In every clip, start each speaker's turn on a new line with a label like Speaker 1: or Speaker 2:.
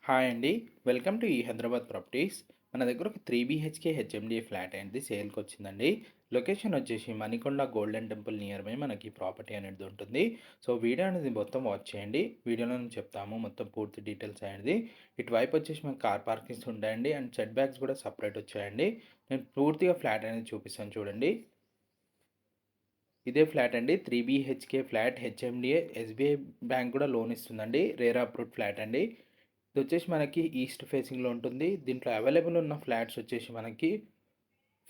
Speaker 1: Hi అండి. Welcome to ఈ Hyderabad properties. మన దగ్గర ఒక 3 బీహెచ్‌కే హెచ్ఎండిఏ ఫ్లాట్ అనేది సేల్‌కి వచ్చిందండి. లొకేషన్ వచ్చేసి Manikonda golden temple near by మనకి ప్రాపర్టీ అనేది ఉంటుంది. సో, వీడియో అనేది మొత్తం వాచ్ చేయండి. వీడియోలో నేను చెప్తాము మొత్తం పూర్తి డీటెయిల్స్ అనేది. ఇటువైపు వచ్చేసి మనకు కార్ పార్కింగ్స్ ఉంటాయండి అండ్ సెట్ బ్యాక్స్ కూడా సెపరేట్ వచ్చాయండి. నేను పూర్తిగా ఫ్లాట్ అనేది చూపిస్తాను చూడండి. ఇదే ఫ్లాట్ అండి. 3 BHK flat HMDA SBI bank కూడా లోన్ ఇస్తుందండి. రేరా అప్రూవ్డ్ ఫ్లాట్ అండి. ఇదొచ్చేసి మనకి ఈస్ట్ ఫేసింగ్‌లో ఉంటుంది. దీంట్లో అవైలబుల్ ఉన్న ఫ్లాట్స్ వచ్చేసి మనకి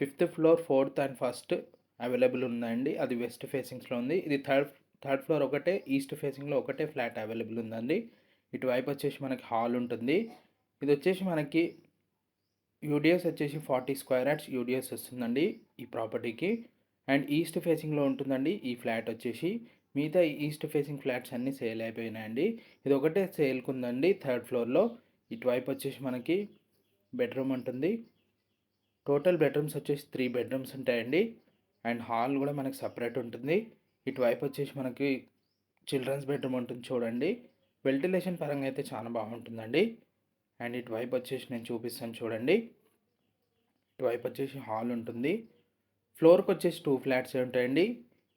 Speaker 1: fifth floor, fourth and first available ఉందండి. అది వెస్ట్ ఫేసింగ్స్‌లో ఉంది. ఇది థర్డ్ ఫ్లోర్ ఒకటే, ఈస్ట్ ఫేసింగ్‌లో ఒకటే ఫ్లాట్ అవైలబుల్ ఉందండి. ఇటువైపు వచ్చేసి మనకి హాల్ ఉంటుంది. ఇదొచ్చేసి మనకి యూడిఎస్ వచ్చేసి 40 స్క్వేర్ యార్డ్స్ యూడిఎస్ వస్తుందండి ఈ ప్రాపర్టీకి. అండ్ ఈస్ట్ ఫేసింగ్‌లో ఉంటుందండి ఈ ఫ్లాట్ వచ్చేసి. మిగతా ఈస్ట్ ఫేసింగ్ ఫ్లాట్స్ అన్నీ సేల్ అయిపోయినాయండి. ఇది ఒకటే సేల్‌కి ఉందండి థర్డ్ ఫ్లోర్‌లో. ఇటువైపు వచ్చేసి మనకి బెడ్రూమ్ ఉంటుంది. టోటల్ బెడ్రూమ్స్ వచ్చేసి 3 బెడ్రూమ్స్ ఉంటాయండి. అండ్ హాల్ కూడా మనకి సపరేట్ ఉంటుంది. ఇటువైపు వచ్చేసి మనకి చిల్డ్రన్స్ బెడ్రూమ్ ఉంటుంది చూడండి. వెంటిలేషన్ పరంగా అయితే చాలా బాగుంటుందండి. అండ్ ఇటువైపు వచ్చేసి నేను చూపిస్తాను చూడండి. ఇటువైపు వచ్చేసి హాల్ ఉంటుంది. ఫ్లోర్కి వచ్చేసి 2 ఫ్లాట్సే ఉంటాయండి.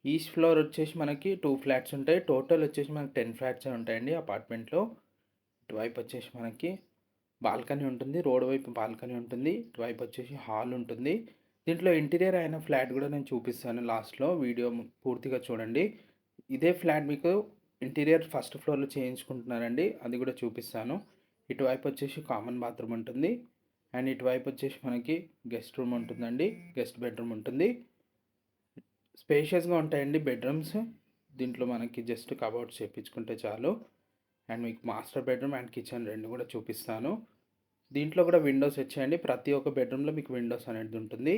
Speaker 1: ఈస్ట్ ఫ్లోర్ వచ్చేసి మనకి 2 ఫ్లాట్స్ ఉంటాయి. టోటల్ వచ్చేసి మనకి 10 ఫ్లాట్సే ఉంటాయండి అపార్ట్మెంట్లో. ఇటువైపు వచ్చేసి మనకి బాల్కనీ ఉంటుంది. రోడ్ వైపు బాల్కనీ ఉంటుంది. ఇటువైపు వచ్చేసి హాల్ ఉంటుంది. దీంట్లో ఇంటీరియర్ అయిన ఫ్లాట్ కూడా నేను చూపిస్తాను లాస్ట్లో. వీడియో పూర్తిగా చూడండి. ఇదే ఫ్లాట్ మీకు ఇంటీరియర్ ఫస్ట్ ఫ్లోర్లో చేయించుకుంటున్నారండి. అది కూడా చూపిస్తాను. ఇటువైపు వచ్చేసి కామన్ బాత్రూమ్ ఉంటుంది. అండ్ ఇటువైపు వచ్చేసి మనకి గెస్ట్ రూమ్ ఉంటుందండి. గెస్ట్ బెడ్రూమ్ ఉంటుంది. స్పేషియస్గా ఉంటాయండి బెడ్రూమ్స్. దీంట్లో మనకి జస్ట్ కబోర్డ్స్ చేపించుకుంటే చాలు. అండ్ మీకు మాస్టర్ బెడ్రూమ్ అండ్ కిచెన్ రెండు కూడా చూపిస్తాను. దీంట్లో కూడా విండోస్ వచ్చాయండి. ప్రతి ఒక్క బెడ్రూమ్లో మీకు విండోస్ అనేది ఉంటుంది.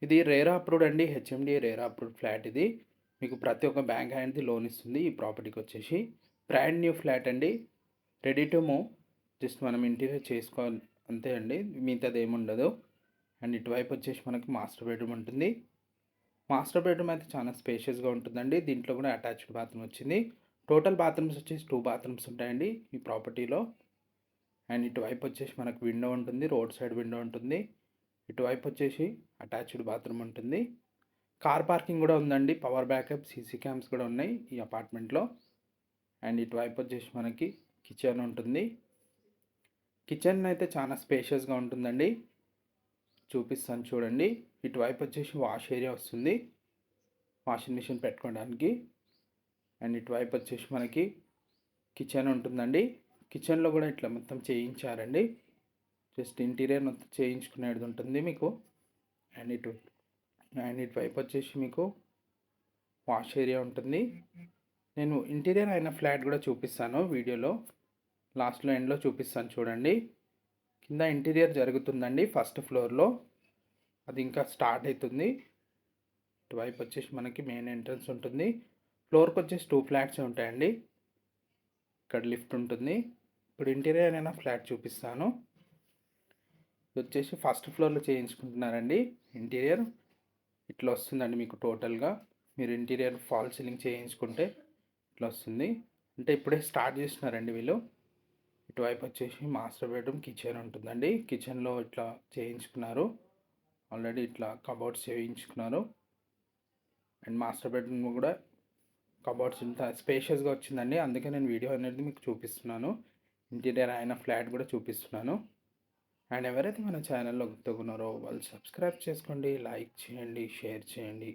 Speaker 1: ఇది రేరా అప్రూవ్డ్ అండి. హెచ్ఎండిఏ రేరా అప్రూవ్డ్ ఫ్లాట్ ఇది. మీకు ప్రతి ఒక్క బ్యాంక్ అనేది లోన్ ఇస్తుంది ఈ ప్రాపర్టీకి వచ్చేసి. బ్రాండ్ న్యూ ఫ్లాట్ అండి. Ready to move. జస్ట్ మనం ఇంటీరియర్ చేసుకోవాలి అంతే అండి. మిగతాది ఏముండదు. అండ్ ఇటువైపు వచ్చేసి మనకి మాస్టర్ బెడ్రూమ్ ఉంటుంది. మాస్టర్ బెడ్రూమ్ అయితే చాలా స్పేషియస్గా ఉంటుందండి. దీంట్లో కూడా అటాచ్డ్ బాత్రూమ్ వచ్చింది. టోటల్ బాత్రూమ్స్ వచ్చేసి 2 బాత్రూమ్స్ ఉంటాయండి ఈ ప్రాపర్టీలో. అండ్ ఇటువైపు వచ్చేసి మనకు విండో ఉంటుంది. రోడ్ సైడ్ విండో ఉంటుంది. ఇటువైపు వచ్చేసి అటాచ్డ్ బాత్రూమ్ ఉంటుంది. కార్ పార్కింగ్ కూడా ఉందండి. పవర్ బ్యాకప్, సీసీ క్యామ్స్ కూడా ఉన్నాయి ఈ అపార్ట్మెంట్లో. అండ్ ఇటువైపు వచ్చేసి మనకి కిచెన్ ఉంటుంది. కిచెన్ అయితే చాలా స్పేషియస్గా ఉంటుందండి. చూపిస్తాను చూడండి. ఇటువైపు వచ్చేసి వాష్ ఏరియా వస్తుంది. వాషింగ్ మిషన్ పెట్టుకోవడానికి. అండ్ ఇటువైపు వచ్చేసి మనకి కిచెన్ ఉంటుందండి. కిచెన్లో కూడా ఇట్లా మొత్తం చేయించారండి. జస్ట్ ఇంటీరియర్ మొత్తం చేయించుకునేది ఉంటుంది మీకు. అండ్ ఇటువైపు వచ్చేసి మీకు వాష్ ఏరియా ఉంటుంది. నేను ఇంటీరియర్ అయిన ఫ్లాట్ కూడా చూపిస్తాను వీడియోలో. లాస్ట్లో ఎండ్లో చూపిస్తాను చూడండి. కింద ఇంటీరియర్ జరుగుతుందండి ఫస్ట్ ఫ్లోర్లో. అది ఇంకా స్టార్ట్ అవుతుంది. ఇటువైపు వచ్చేసి మనకి మెయిన్ ఎంట్రన్స్ ఉంటుంది. ఫ్లోర్కి వచ్చేసి 2 ఫ్లాట్స్ ఉంటాయండి. ఇక్కడ లిఫ్ట్ ఉంటుంది. ఇప్పుడు ఇంటీరియర్ అయిన ఫ్లాట్ చూపిస్తాను. ఇది వచ్చేసి ఫస్ట్ ఫ్లోర్లో చేయించుకుంటున్నారండి ఇంటీరియర్. ఇట్లా వస్తుందండి మీకు టోటల్గా. మీరు ఇంటీరియర్ ఫాల్ సీలింగ్ చేయించుకుంటే ఇట్లా వస్తుంది. అంటే ఇప్పుడే స్టార్ట్ చేస్తున్నారండి వీళ్ళు. ఇటువైపు వచ్చేసి మాస్టర్ బెడ్రూమ్, కిచెన్ ఉంటుందండి. కిచెన్లో ఇట్లా చేయించుకున్నారు. ఆల్రెడీ ఇట్లా కబోర్డ్స్ చేయించుకున్నారు. అండ్ మాస్టర్ బెడ్రూమ్ కూడా కబోర్డ్స్ ఇంత స్పేషియస్గా వచ్చిందండి. అందుకే నేను వీడియో అనేది మీకు చూపిస్తున్నాను. ఇంటీరియర్ అయిన ఫ్లాట్ కూడా చూపిస్తున్నాను. అండ్ ఎవరైతే మన ఛానల్లో కొత్తగా ఉన్నారో వాళ్ళు సబ్స్క్రైబ్ చేసుకోండి, లైక్ చేయండి, షేర్ చేయండి.